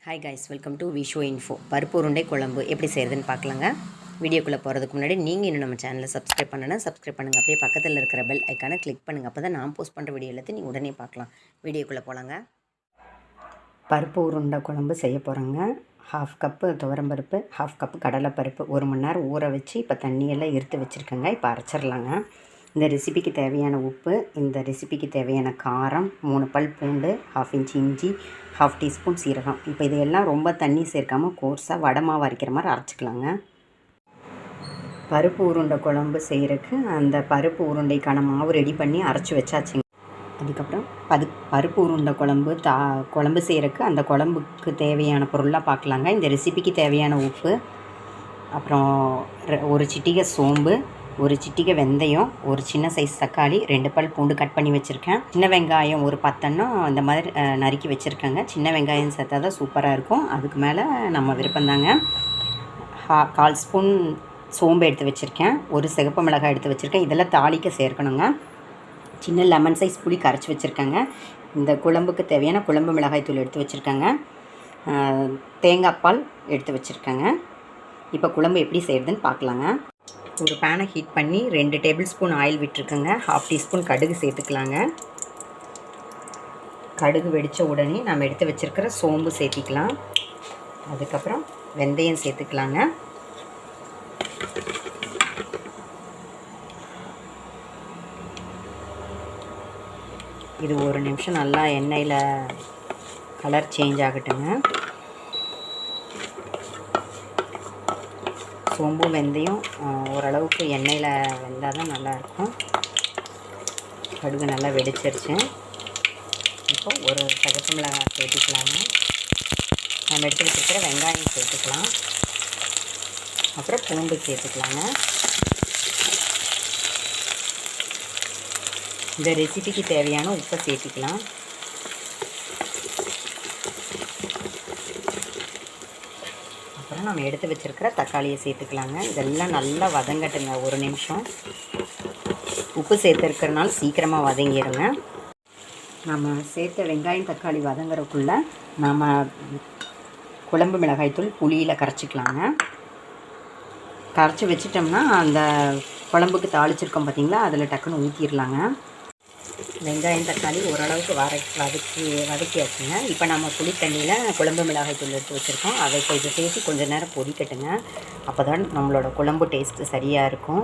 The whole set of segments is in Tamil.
Hi guys, welcome to Visho info. பருப்பு உருண்டை குழம்பு எப்படி செய்கிறதுன்னு பார்க்கலாங்க. வீடியோக்குள்ளே போகிறதுக்கு முன்னாடி நீங்கள் இன்னும் நம்ம சேனலை சப்ஸ்கிரைப் பண்ணுங்கள். அப்படியே பக்கத்தில் இருக்கிற பெல் ஐக்கானை கிளிக் பண்ணுங்கள். அப்போ தான் நான் போஸ்ட் பண்ணுற வீடியோ எல்லாத்தையும் நீ உடனே பார்க்கலாம். வீடியோக்குள்ளே போகலாங்க. பருப்பு உருண்டை குழம்பு செய்ய போகிறோங்க. 1/2 கப்பு துவரம்பருப்பு, 1/2 கப்பு கடலைப்பருப்பு 1 மணி நேரம் ஊற வச்சு இப்போ தண்ணியெல்லாம் எடுத்து வச்சுருக்கேங்க. இப்போ அரைச்சிடலாங்க. இந்த ரெசிபிக்கு தேவையான உப்பு, இந்த ரெசிபிக்கு தேவையான காரம், 3 பல் பூண்டு, 1/2 இன்ச் இஞ்சி, 1/2 டீஸ்பூன் சீரகம். இப்போ இதையெல்லாம் ரொம்ப தண்ணி சேர்க்காமல் கோர்ஸாக வடை மாவு அரைக்கிற மாதிரி அரைச்சிக்கலாங்க. பருப்பு உருண்டை குழம்பு செய்கிறதுக்கு அந்த பருப்பு உருண்டைக்கான மாவு ரெடி பண்ணி அரைச்சி வச்சாச்சுங்க. அதுக்கப்புறம் பருப்பு உருண்டை குழம்பு செய்கிறதுக்கு அந்த குழம்புக்கு தேவையான பொருளாக பார்க்கலாங்க. இந்த ரெசிபிக்கு தேவையான உப்பு, அப்புறம் 1 சிட்டிகை சோம்பு, 1 சிட்டிகை வெந்தயம், 1 சின்ன சைஸ் தக்காளி, 2 பல் பூண்டு கட் பண்ணி வச்சுருக்கேன். சின்ன வெங்காயம் ஒரு 10 அந்த மாதிரி நறுக்கி வச்சுருக்கேங்க. சின்ன வெங்காயம் சேர்த்தா தான் சூப்பராக இருக்கும். அதுக்கு மேலே நம்ம விருப்பந்தாங்க. 1/4 ஸ்பூன் சோம்பு எடுத்து வச்சுருக்கேன். 1 சிகப்பு மிளகாய் எடுத்து வச்சுருக்கேன். இதெல்லாம் தாளிக்க சேர்க்கணுங்க. சின்ன லெமன் சைஸ் புளி கரைச்சி வச்சுருக்கேங்க. இந்த குழம்புக்கு தேவையான குழம்பு மிளகாய் தூள் எடுத்து வச்சுருக்கேங்க. தேங்காய் பால் எடுத்து வச்சுருக்கேங்க. இப்போ குழம்பு எப்படி செய்கிறதுன்னு பார்க்கலாங்க. ஒரு பேனை ஹீட் பண்ணி 2 டேபிள் ஸ்பூன் ஆயில் விட்டுருக்குங்க. 1/2 டீஸ்பூன் கடுகு சேர்த்துக்கலாங்க. கடுகு வெடித்த உடனே நம்ம எடுத்து வச்சுருக்கிற சோம்பு சேர்த்திக்கலாம். அதுக்கப்புறம் வெந்தயம் சேர்த்துக்கலாங்க. இது 1 நிமிஷம் நல்லா எண்ணெயில் கலர் சேஞ்ச் ஆகட்டுங்க. சோம்பு வெந்தயம் ஓரளவுக்கு எண்ணெயில் வெந்தால் தான் நல்லாயிருக்கும். கடுகு நல்லா வெடிச்சிருச்சு. இப்போ ஒரு சிகப்பு மிளகாய் சேர்த்துக்கலாங்க. நம்ம எடுத்து வச்சுருக்கிற வெங்காயம் சேர்த்துக்கலாம். அப்புறம் பூண்டு சேர்த்துக்கலாங்க. இந்த ரெசிபிக்கு தேவையான உப்பை சேர்த்துக்கலாம். அப்புறம் நம்ம எடுத்து வச்சுருக்கிற தக்காளியை சேர்த்துக்கலாங்க. இதெல்லாம் நல்லா வதங்கட்டுங்க 1 நிமிஷம். உப்பு சேர்த்துருக்கிறனால சீக்கிரமாக வதங்கிடுங்க. நம்ம சேர்த்த வெங்காயம் தக்காளி வதங்குறதுக்குள்ளே நம்ம குழம்பு மிளகாய்த்தூள் புளியில் கரைச்சிக்கலாங்க. கரைச்சி வச்சிட்டோம்னா அந்த குழம்புக்கு தாளிச்சிருக்கோம் பார்த்திங்களா, அதில் டக்குன்னு ஊற்றிடலாங்க. வெங்காயம் தக்காளி ஓரளவுக்கு வதக்கியாச்சுங்க. இப்போ நம்ம புளி தண்ணியில் குழம்பு மிளகாய் தூள் எடுத்து வச்சுருக்கோம். அதை இப்போ இதை சேர்த்து கொஞ்சம் நேரம் பொரிக்கட்டுங்க. அப்போ தான் நம்மளோட குழம்பு டேஸ்ட்டு சரியாக இருக்கும்.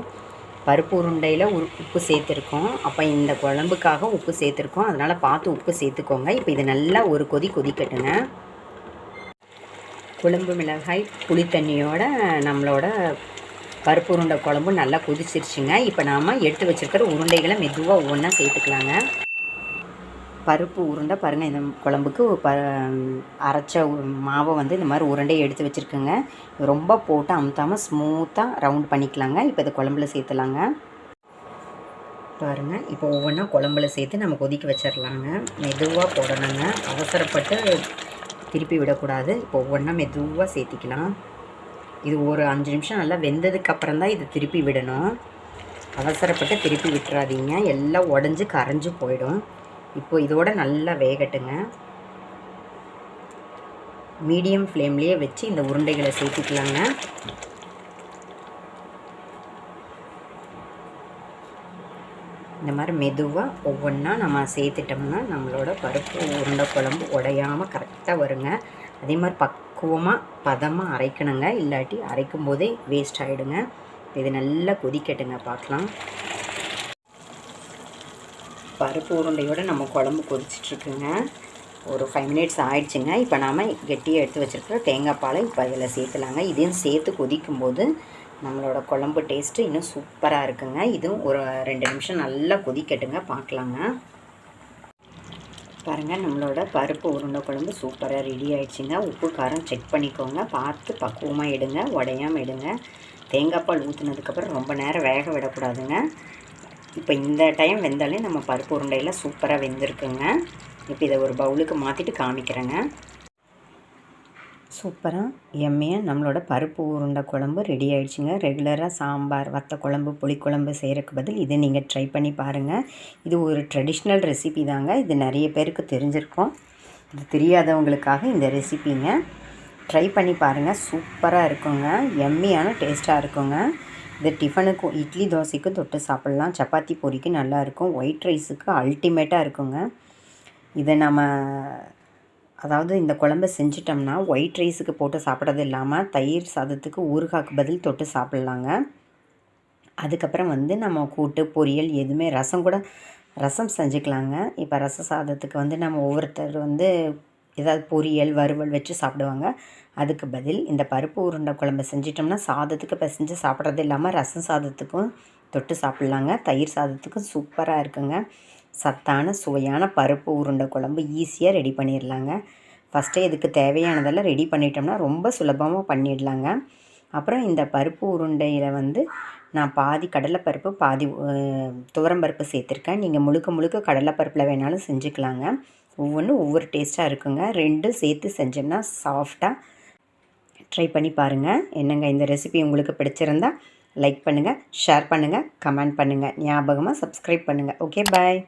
பருப்பு உருண்டையில் உப்பு சேர்த்துருக்கோம். அப்போ இந்த குழம்புக்காக உப்பு சேர்த்துருக்கோம். அதனால் பார்த்து உப்பு சேர்த்துக்கோங்க. இப்போ இது நல்லா ஒரு கொதிக்கட்டுங்க. குழம்பு மிளகாய் புளி தண்ணியோட நம்மளோட பருப்பு உருண்டை குழம்பு நல்லா கொதிச்சிருச்சுங்க. இப்போ நாம் எடுத்து வச்சுருக்கிற உருண்டைகளை மெதுவாக ஒவ்வொன்றா சேர்த்துக்கலாங்க. பருப்பு உருண்டை பாருங்கள், இந்த குழம்புக்கு அரைச்ச மாவை இந்த மாதிரி உருண்டையை எடுத்து வச்சுருக்கேங்க. ரொம்ப போட்டு அமுத்தாமல் ஸ்மூத்தாக ரவுண்ட் பண்ணிக்கலாங்க. இப்போ இதை குழம்புல சேர்த்துலாங்க. பாருங்கள், இப்போ ஒவ்வொன்றா குழம்புல சேர்த்து நம்ம கொதிக்க வச்சிடலாங்க. மெதுவாக போடணுங்க, அவசரப்பட்டு திருப்பி விடக்கூடாது. இப்போ ஒவ்வொன்றா மெதுவாக சேர்த்திக்கலாம். இது ஒரு 5 நிமிஷம் நல்லா வெந்ததுக்கப்புறம் தான் இது திருப்பி விடணும். அவசரப்பட்டு திருப்பி விட்டுறாதீங்க, எல்லாம் உடஞ்சி கரைஞ்சி போயிடும். இப்போ இதோட நல்லா வேகட்டுங்க. மீடியம் ஃப்ளேம்லேயே வச்சு இந்த உருண்டைகளை சேர்த்துக்கலாங்க. இந்த மாதிரி மெதுவாக ஒவ்வொன்றா நம்ம சேர்த்துட்டோம்னா நம்மளோட பருப்பு உருண்டை குழம்பு உடையாமல் கரெக்டாக வருங்க. அதே மாதிரி பக்குவமாக பதமாக அரைக்கணுங்க, இல்லாட்டி அரைக்கும் போதே வேஸ்ட் ஆகிடுங்க. இது நல்லா கொதிக்கட்டுங்க, பார்க்கலாம். பருப்பு உருண்டையோடு நம்ம குழம்பு கொதிச்சிட்ருக்குங்க. ஒரு 5 மினிட்ஸ் ஆயிடுச்சுங்க. இப்போ நாம் கெட்டியாக எடுத்து வச்சுருக்கிற தேங்காய் பாலை இப்போ அதில் சேர்த்துலாங்க. இதையும் சேர்த்து கொதிக்கும்போது நம்மளோட குழம்பு டேஸ்ட்டு இன்னும் சூப்பராக இருக்குங்க. இதுவும் ஒரு 2 நிமிஷம் நல்லா கொதிக்கட்டுங்க, பார்க்கலாங்க. பாருங்கள், நம்மளோட பருப்பு உருண்டை குழம்பு சூப்பராக ரெடி ஆகிடுச்சிங்க. உப்பு காரம் செக் பண்ணிக்கோங்க, பார்த்து பக்குவமாக எடுங்க, உடையாமல் எடுங்க. தேங்காய் பால் ஊற்றுனதுக்கப்புறம் ரொம்ப நேரம் வேக விடக்கூடாதுங்க. இப்போ இந்த டைம் வெந்தாலே நம்ம பருப்பு உருண்டையில் சூப்பராக வெந்திருக்குங்க. இப்போ இதை ஒரு பவுலுக்கு மாற்றிட்டு காமிக்கிறேங்க. சூப்பராக எம்மையாக நம்மளோட பருப்பு உருண்டை குழம்பு ரெடி ஆகிடுச்சிங்க. ரெகுலராக சாம்பார், வத்த குழம்பு, புளிக்குழம்பு செய்கிறதுக்கு பதில் இதை நீங்கள் ட்ரை பண்ணி பாருங்கள். இது ஒரு ட்ரெடிஷ்னல் ரெசிபி தாங்க. இது நிறைய பேருக்கு தெரிஞ்சிருக்கும். இது தெரியாதவங்களுக்காக இந்த ரெசிபிங்க. ட்ரை பண்ணி பாருங்கள், சூப்பராக இருக்குங்க, எம்மியான டேஸ்ட்டாக இருக்குங்க. இது டிஃபனுக்கும் இட்லி தோசைக்கும் தொட்டு சாப்பிட்லாம், சப்பாத்தி பூரிக்கு நல்லாயிருக்கும், ஒயிட் ரைஸுக்கு அல்டிமேட்டாக இருக்குங்க. இதை நம்ம அதாவது இந்த குழம்பு செஞ்சிட்டோம்னா ஒயிட் ரைஸுக்கு போட்டு சாப்பிட்றது இல்லாமல் தயிர் சாதத்துக்கு ஊறுகாய்க்கு பதில் தொட்டு சாப்பிட்லாங்க. அதுக்கப்புறம் நம்ம கூட்டு பொரியல் எதுவுமே ரசம் செஞ்சுக்கலாங்க. இப்போ ரச சாதத்துக்கு நம்ம ஒவ்வொருத்தர் ஏதாவது பொரியல் வறுவல் வச்சு சாப்பிடுவாங்க. அதுக்கு பதில் இந்த பருப்பு உருண்டை குழம்பு செஞ்சிட்டோம்னா சாதத்துக்கு பிசைஞ்சு சாப்பிட்றது இல்லாமல் ரசம் சாதத்துக்கும் தொட்டு சாப்பிட்லாங்க. தயிர் சாதத்துக்கும் சூப்பராக இருக்குங்க. சத்தான சுவையான பருப்பு உருண்டை குழம்பு ஈஸியாக ரெடி பண்ணிடலாங்க. ஃபஸ்ட்டே இதுக்கு தேவையானதெல்லாம் ரெடி பண்ணிட்டோம்னா ரொம்ப சுலபமாக பண்ணிடலாங்க. அப்புறம் இந்த பருப்பு உருண்டையில் நான் பாதி கடலைப்பருப்பு பாதி துவரம்பருப்பு சேர்த்துருக்கேன். நீங்கள் முழுக்க கடலைப்பருப்பில் வேணாலும் செஞ்சுக்கலாங்க. ஒவ்வொன்றும் ஒவ்வொரு டேஸ்ட்டாக இருக்குங்க. ரெண்டும் சேர்த்து செஞ்சோம்னா சாஃப்டாக. ட்ரை பண்ணி பாருங்கள். என்னங்க இந்த ரெசிபி உங்களுக்கு பிடிச்சிருந்தா லைக் பண்ணுங்கள், ஷேர் பண்ணுங்கள், கமெண்ட் பண்ணுங்கள். ஞாபகமாக சப்ஸ்கிரைப் பண்ணுங்கள். ஓகே, பாய்.